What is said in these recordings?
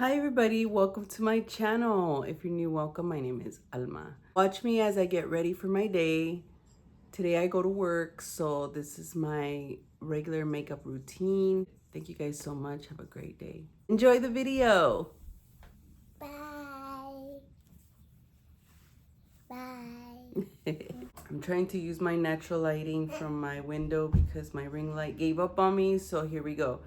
Hi everybody, welcome to my channel. If you're new, welcome. My name is Alma. Watch me as I get ready for my day. Today I go to work, so this is my regular makeup routine. Thank you guys so much. Have a great day. Enjoy the video. Bye. Bye. I'm trying to use my natural lighting from my window because my ring light gave up on me, so here we go.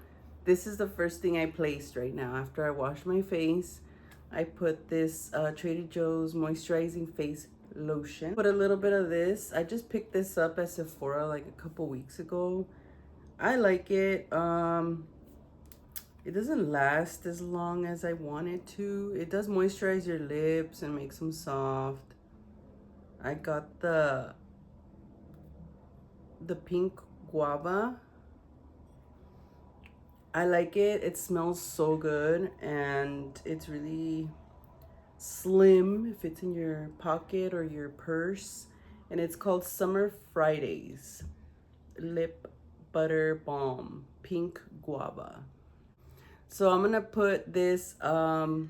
This is the first thing I placed right now. After I wash my face, I put this Trader Joe's moisturizing face lotion. Put a little bit of this. I just picked this up at Sephora like a couple weeks ago. I like it. It doesn't last as long as I want it to. It does moisturize your lips and makes them soft. I got the pink guava. I like it. It smells so good and it's really slim. It fits in your pocket or your purse. And it's called Summer Fridays Lip Butter Balm Pink Guava. So I'm gonna put this Maybelline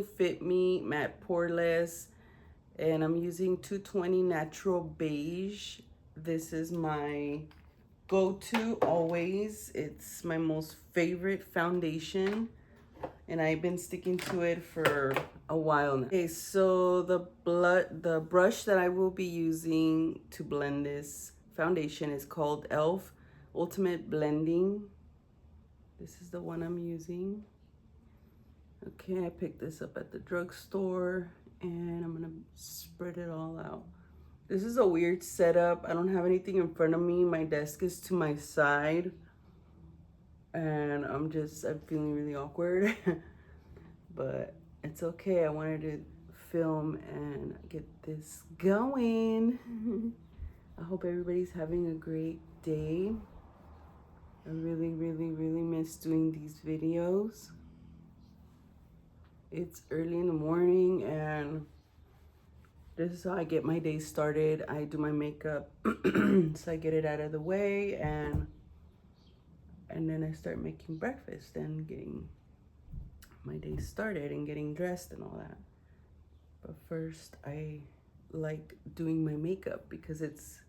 Fit Me Matte Poreless, and I'm using 220 Natural Beige. This is my go-to always. It's my most favorite foundation and I've been sticking to it for a while now. Okay, so the brush that I will be using to blend this foundation is called Elf Ultimate Blending. This is the one I'm using. Okay, I picked this up at the drugstore and I'm gonna spread it all out. This is a weird setup. I don't have anything in front of me. My desk is to my side and I'm feeling really awkward. But it's okay. I wanted to film and get this going. I hope everybody's having a great day. I really miss doing these videos. It's early in the morning and this is how I get my day started. I do my makeup so I get it out of the way and then I start making breakfast and getting my day started and getting dressed and all that. But first I like doing my makeup because it's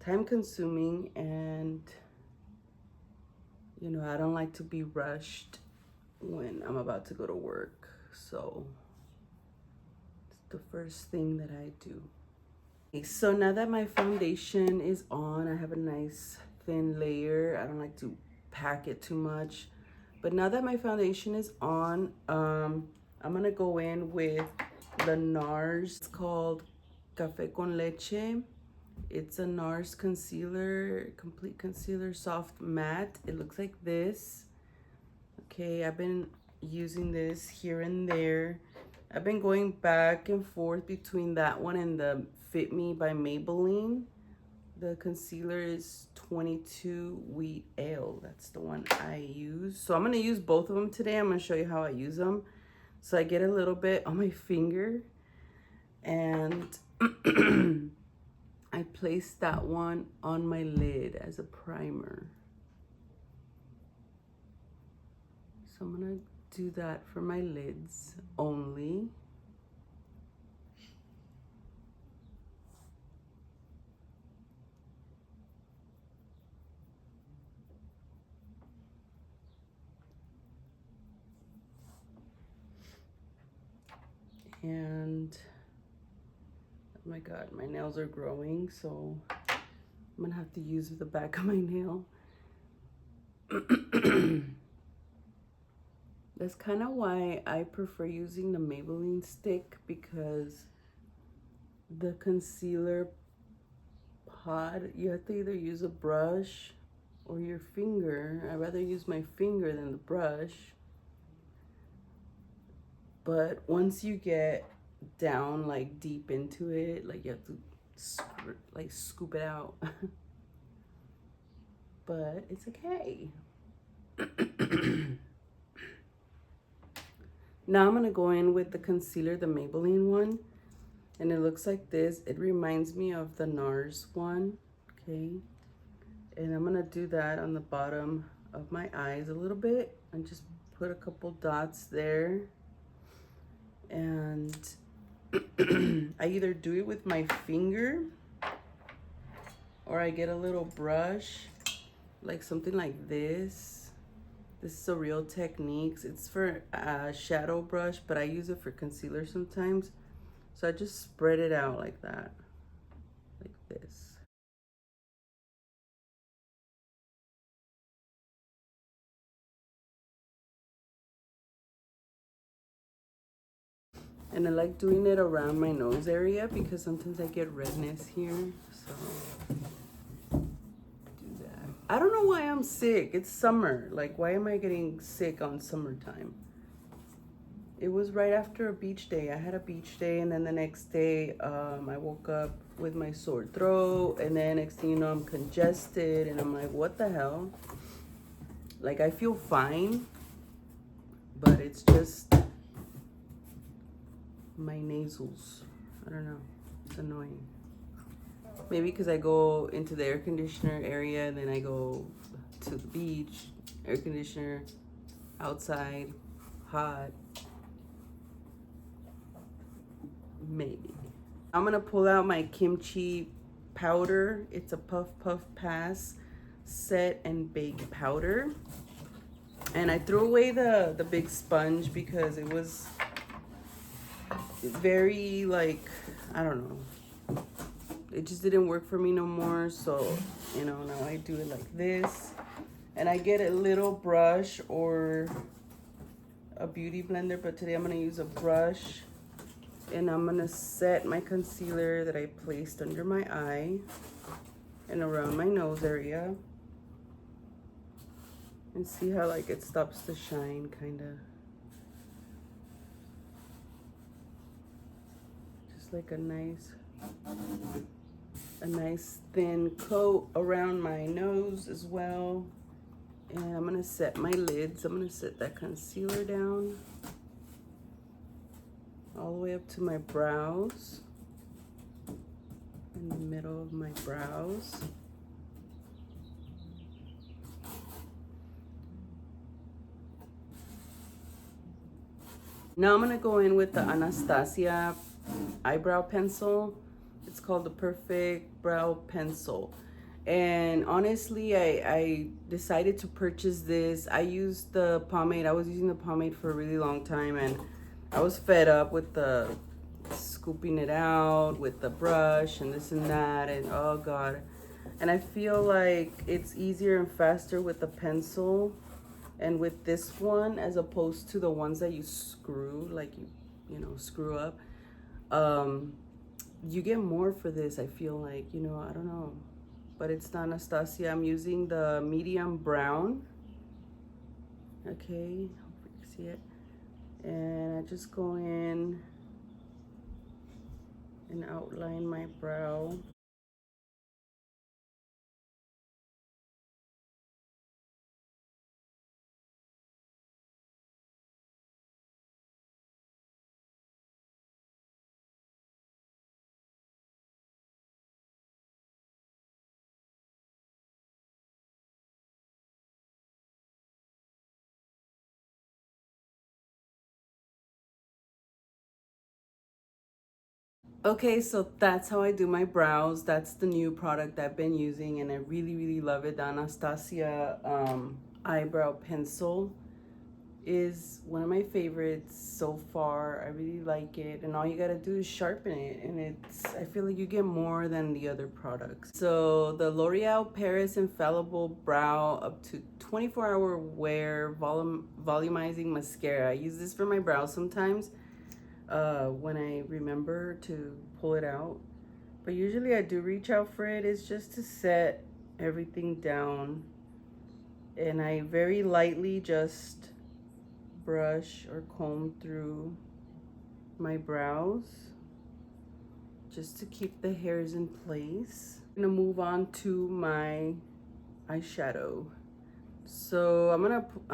time consuming and you know, I don't like to be rushed when I'm about to go to work. So it's the first thing that I do. Okay, so now that my foundation is on, I have a nice thin layer. I don't like to pack it too much. But now that my foundation is on, I'm gonna go in with the NARS. It's called Café con Leche. It's a NARS concealer, complete concealer, soft matte. It looks like this. Okay, I've been using this here and there. I've been going back and forth between that one and the Fit Me by Maybelline. The concealer is 22 Wheat Ale. That's the one I use. So I'm going to use both of them today. I'm going to show you how I use them. So I get a little bit on my finger and I place that one on my lid as a primer. So I'm going to do that for my lids only. And oh my god, my nails are growing, so I'm gonna have to use the back of my nail. That's kind of why I prefer using the Maybelline stick, because the concealer pod, you have to either use a brush or your finger. I'd rather use my finger than the brush. But once you get down like deep into it, like you have to scoop it out. But it's okay. Now I'm gonna go in with the concealer, the Maybelline one, and it looks like this. It reminds me of the NARS one, okay? And I'm gonna do that on the bottom of my eyes a little bit and just put a couple dots there. And I either do it with my finger or I get a little brush, like something like this. This is a Real Techniques. It's for a shadow brush, but I use it for concealer sometimes. So I just spread it out like that, like this. And I like doing it around my nose area because sometimes I get redness here. So do that. I don't know why I'm sick. It's summer. Like, why am I getting sick on summertime? It was right after a beach day. I had a beach day, and then the next day I woke up with my sore throat, and then next thing you know, I'm congested, and I'm like, what the hell? Like, I feel fine, but it's just my nasals. I don't know. It's annoying. Maybe because I go into the air conditioner area, and then I go to the beach, air conditioner, outside, hot. Maybe. I'm gonna pull out my kimchi powder. It's a Puff Puff Pass set and bake powder. And I threw away the big sponge because it was very, like, I don't know. It just didn't work for me no more. So, you know, now I do it like this. And I get a little brush or a beauty blender, but today I'm gonna use a brush. And I'm gonna set my concealer that I placed under my eye and around my nose area. And see how, like, it stops to shine, kinda. Just like a nice thin coat around my nose as well. And I'm gonna set my lids. I'm gonna set that concealer down all the way up to my brows, in the middle of my brows. Now I'm gonna go in with the Anastasia eyebrow pencil. It's called the Perfect Brow Pencil. And honestly, I decided to purchase this. I used the pomade. I was using the pomade for a really long time, and I was fed up with the scooping it out with the brush and this and that, and oh God. And I feel like it's easier and faster with the pencil and with this one as opposed to the ones that you screw, like you know, screw up. You get more for this, I feel like, you know, I don't know. But it's the Anastasia. I'm using the medium brown. Okay, hope you can see it. And I just go in and outline my brow. Okay, so that's how I do my brows. That's the new product I've been using, and I really, really love it. The Anastasia eyebrow pencil is one of my favorites so far. I really like it, and all you gotta do is sharpen it, and I feel like you get more than the other products. So the L'Oreal Paris Infallible Brow up to 24-hour wear volumizing mascara. I use this for my brows sometimes when I remember to pull it out, but usually I do reach out for it. It's just to set everything down, and I very lightly just brush or comb through my brows just to keep the hairs in place. I'm gonna move on to my eyeshadow. So I'm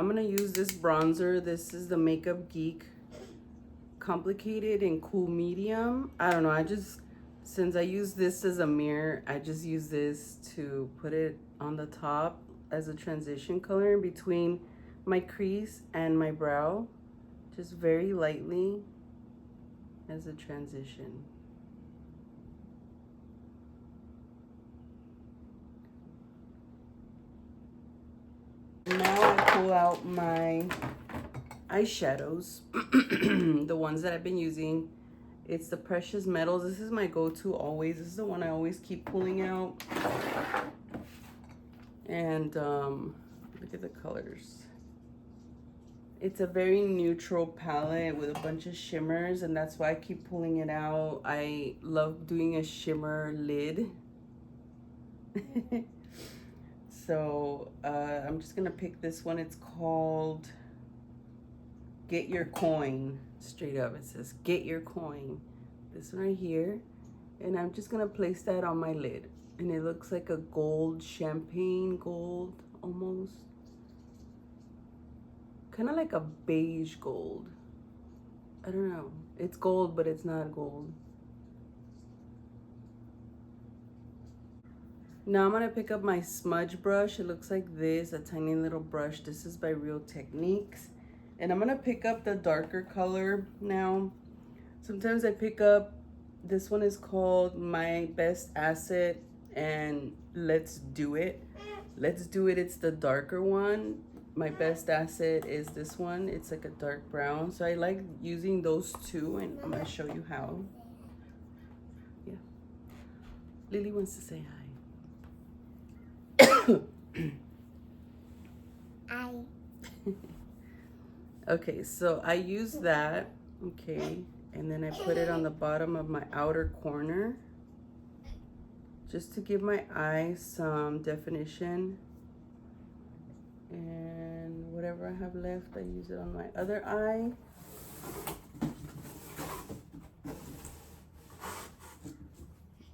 gonna use this bronzer. This is the Makeup Geek Complicated and Cool Medium. I don't know, since I use this as a mirror, I just use this to put it on the top as a transition color in between my crease and my brow, just very lightly as a transition. Now I pull out my eyeshadows, the ones that I've been using. It's the Precious Metals. This is my go-to always. This is the one I always keep pulling out. And look at the colors. It's a very neutral palette with a bunch of shimmers, and that's why I keep pulling it out. I love doing a shimmer lid. So I'm just gonna pick this one. It's called Get Your Coin. Straight up, it says Get Your Coin. This one right here. And I'm just gonna place that on my lid. And it looks like a gold, champagne gold almost. Kind of like a beige gold. I don't know. It's gold, but it's not gold. Now I'm gonna pick up my smudge brush. It looks like this, a tiny little brush. This is by Real Techniques. And I'm gonna pick up the darker color now. Sometimes I pick up, this one is called My Best Asset and Let's Do It. Let's Do It, it's the darker one. My Best Asset is this one. It's like a dark brown. So I like using those two, and I'm gonna show you how. Yeah. Lily wants to say hi. Hi. Okay, so I use that, okay, and then I put it on the bottom of my outer corner just to give my eye some definition. And whatever I have left, I use it on my other eye.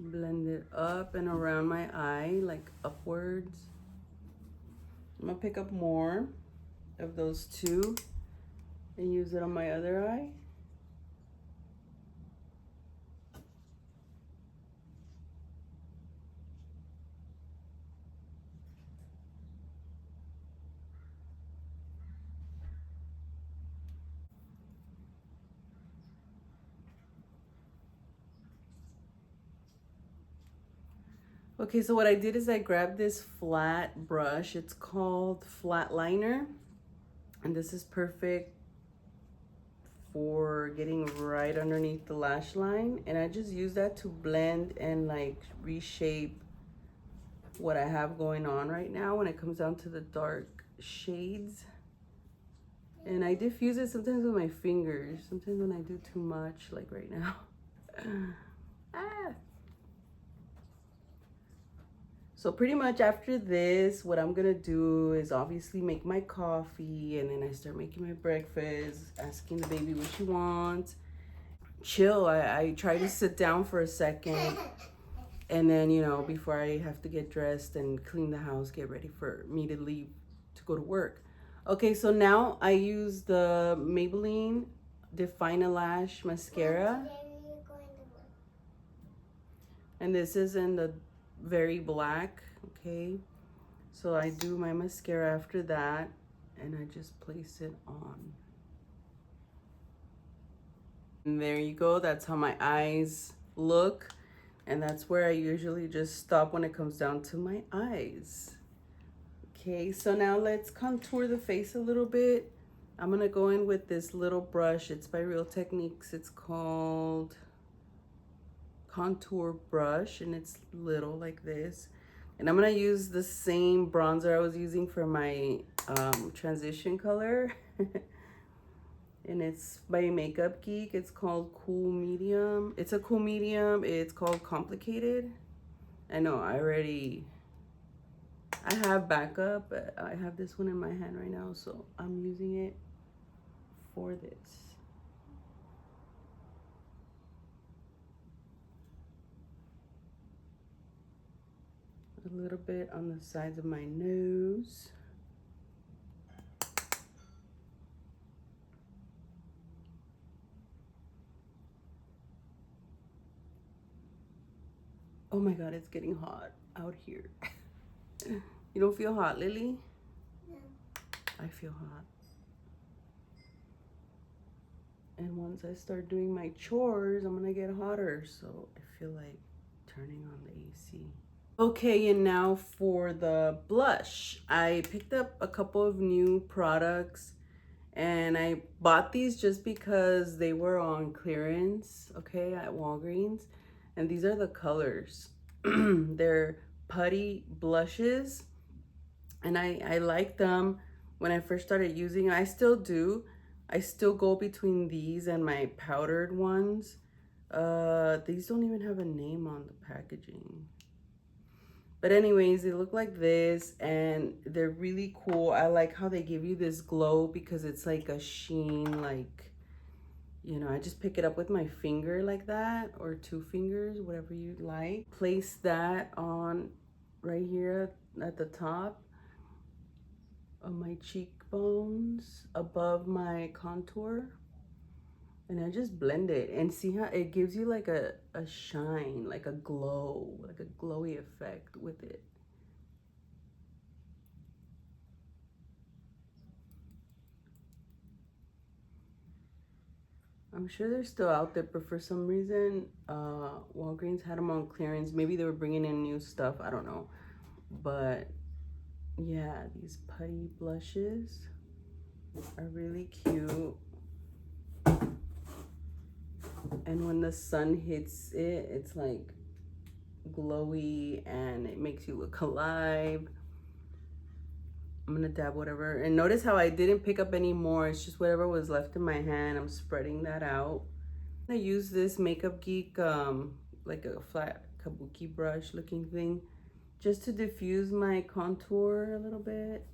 Blend it up and around my eye, like upwards. I'm gonna pick up more of those two and use it on my other eye. Okay, so what I did is I grabbed this flat brush. It's called Flat Liner, and this is perfect for getting right underneath the lash line. And I just use that to blend and like reshape what I have going on right now when it comes down to the dark shades. And I diffuse it sometimes with my fingers, sometimes when I do too much, like right now. Ah. So pretty much after this, what I'm gonna do is obviously make my coffee, and then I start making my breakfast, asking the baby what she wants. Chill, I try to sit down for a second, and then, you know, before I have to get dressed and clean the house, get ready for me to leave to go to work. Okay, so now I use the Maybelline Define a Lash mascara. And this is in the very black, okay? So I do my mascara after that, and I just place it on. And there you go, that's how my eyes look. And that's where I usually just stop when it comes down to my eyes. Okay, so now let's contour the face a little bit. I'm gonna go in with this little brush. It's by Real Techniques. It's called Contour Brush, and it's little like this. And I'm gonna use the same bronzer I was using for my transition color. And it's by Makeup Geek. It's called Cool Medium. It's a cool medium. It's called Complicated. I know, I have backup, but I have this one in my hand right now, so I'm using it for this. A little bit on the sides of my nose. Oh my God, it's getting hot out here. You don't feel hot, Lily? No. I feel hot. And once I start doing my chores, I'm gonna get hotter. So I feel like turning on the AC. Okay, and now for the blush. I picked up a couple of new products and I bought these just because they were on clearance, okay, at Walgreens. And these are the colors. They're putty blushes, and I like them. When I first started using, I still do. I still go between these and my powdered ones. These don't even have a name on the packaging. But anyways, they look like this and they're really cool. I like how they give you this glow because it's like a sheen, like, you know, I just pick it up with my finger like that, or two fingers, whatever you like. Place that on right here at the top of my cheekbones above my contour. And I just blend it and see how it gives you like a shine, like a glow, like a glowy effect with it. I'm sure they're still out there, but for some reason, Walgreens had them on clearance. Maybe they were bringing in new stuff. I don't know. But yeah, these putty blushes are really cute. And when the sun hits it, it's like glowy and it makes you look alive. I'm gonna dab whatever. And notice how I didn't pick up any more. It's just whatever was left in my hand. I'm spreading that out. I use this Makeup Geek, like a flat kabuki brush looking thing, just to diffuse my contour a little bit.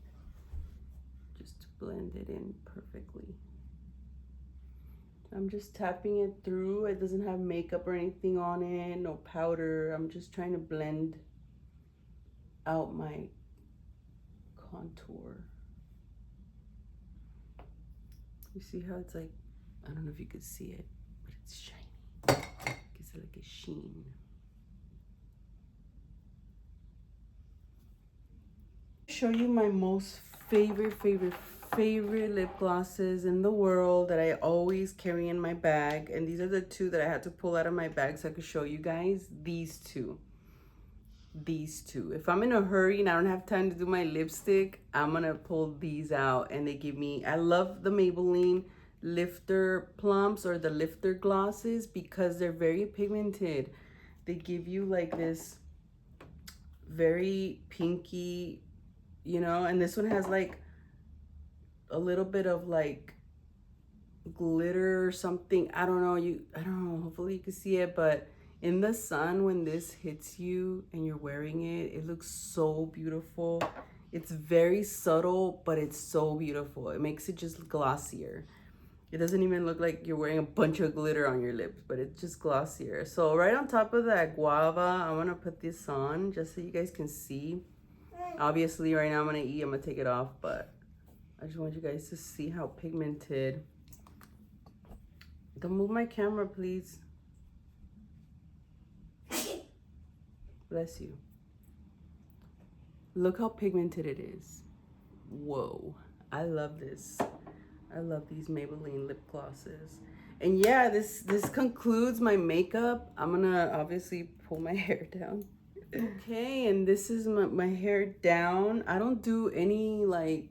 Just to blend it in perfectly. I'm just tapping it through. It doesn't have makeup or anything on it, no powder. I'm just trying to blend out my contour. You see how it's like, I don't know if you could see it, but it's shiny. Gives it like a sheen. Show you my most favorite lip glosses in the world that I always carry in my bag. And these are the two that I had to pull out of my bag so I could show you guys. These two. If I'm in a hurry and I don't have time to do my lipstick, I'm gonna pull these out. And they give me, I love the Maybelline lifter plumps or the lifter glosses because they're very pigmented. They give you like this very pinky, you know, and this one has like a little bit of like glitter or something. I don't know, hopefully you can see it, but in the sun when this hits you and you're wearing it, it looks so beautiful. It's very subtle, but it's so beautiful. It makes it just glossier. It doesn't even look like you're wearing a bunch of glitter on your lips, but it's just glossier. So right on top of that guava, I'm gonna put this on just so you guys can see. Obviously right now I'm gonna take it off, but I just want you guys to see how pigmented. Don't move my camera, please. Bless you. Look how pigmented it is. Whoa, I love this. I love these Maybelline lip glosses. And yeah, this concludes my makeup. I'm gonna obviously pull my hair down. Okay, and this is my hair down. I don't do any like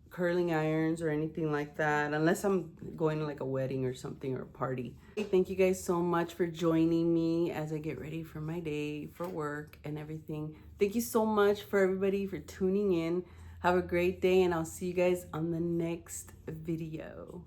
curling irons or anything like that unless I'm going to like a wedding or something or a party. Thank you guys so much for joining me as I get ready for my day for work and everything. Thank you so much for everybody for tuning in. Have a great day and I'll see you guys on the next video.